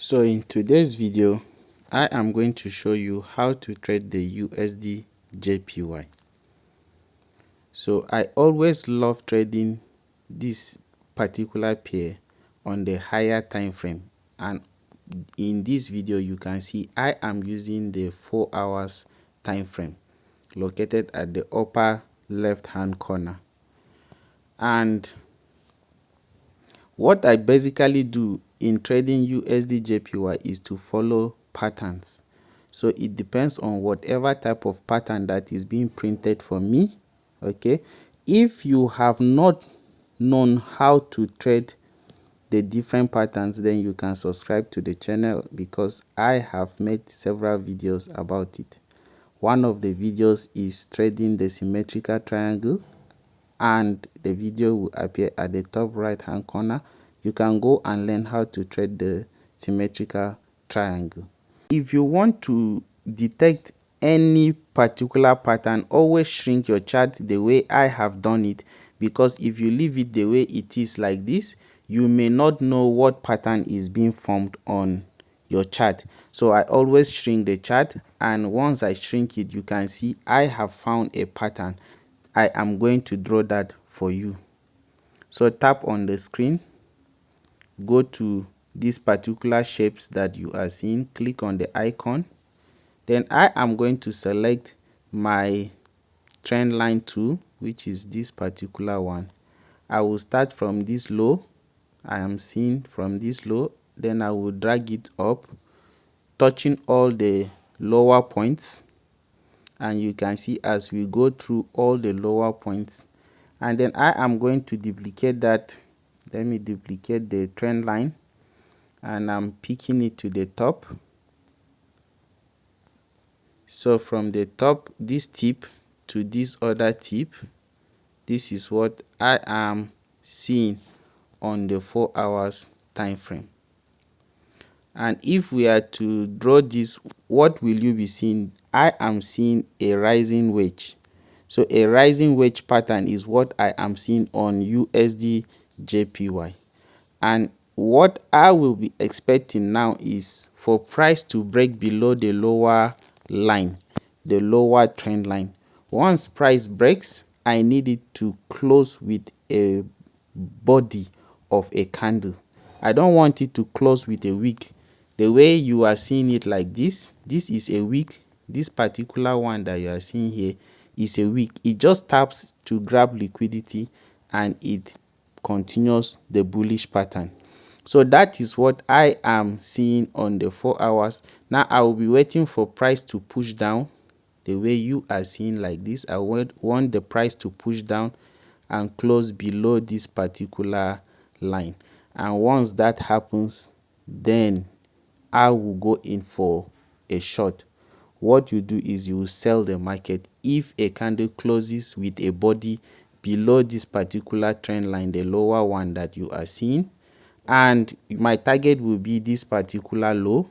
So in today's video, I am going to show you how to trade the USDJPY. So I always love trading this particular pair on the higher time frame, and in this video you can see I am using the 4 hours time frame located at the upper left hand corner. And what I basically do in trading USDJPY is to follow patterns. So it depends on whatever type of pattern that is being printed for me. Okay, if you have not known how to trade the different patterns, then you can subscribe to the channel, because I have made several videos about it. One of the videos is trading the symmetrical triangle, and the video will appear at the top right hand corner. You can go and learn how to trade the symmetrical triangle. If you want to detect any particular pattern, always shrink your chart the way I have done it, because if you leave it the way it is like this, you may not know what pattern is being formed on your chart. So I always shrink the chart, and once I shrink it, you can see I have found a pattern. I am going to draw that for you. So tap on the screen, go to these particular shapes that you are seeing, click on the icon. Then I am going to select my trend line tool, which is this particular one. I will start from this low. I am seeing from this low, then I will drag it up, touching all the lower points. And you can see as we go through all the lower points, and then I am going to duplicate that. Let me duplicate the trend line, and I'm picking it to the top. So from the top, this tip to this other tip, this is what I am seeing on the 4 hours time frame. And if we are to draw this, what will you be seeing? I am seeing a rising wedge. So a rising wedge pattern is what I am seeing on USDJPY. And what I will be expecting now is for price to break below the lower line, the lower trend line. Once price breaks, I need it to close with a body of a candle. I don't want it to close with a wick. The way you are seeing it like this is a wick. This particular one that you are seeing here is a wick. It just taps to grab liquidity, and it continues the bullish pattern. So that is what I am seeing on the 4 hours. Now I will be waiting for price to push down the way you are seeing like this. I want the price to push down and close below this particular line. And once that happens, then I will go in for a short. What you do is you will sell the market if a candle closes with a body below this particular trend line, the lower one that you are seeing. And my target will be this particular low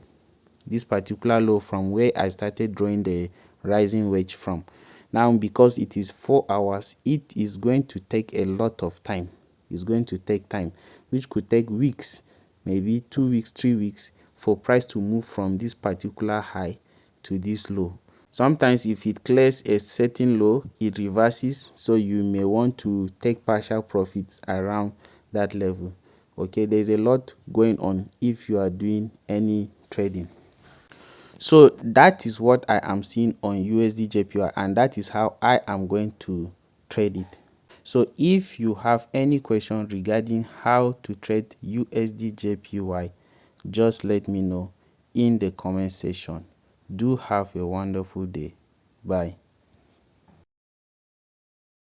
from where I started drawing the rising wedge from. Now, because it is 4 hours, it is going to take a lot of time. It's going to take time, which could take weeks, maybe 2 weeks, 3 weeks, for price to move from this particular high to this low. Sometimes if it clears a certain low, it reverses, so you may want to take partial profits around that level. Okay, there's a lot going on if you are doing any trading. So that is what I am seeing on USDJPY, and that is how I am going to trade it. So if you have any question regarding how to trade USDJPY, just let me know in the comment section. Do have a wonderful day. Bye.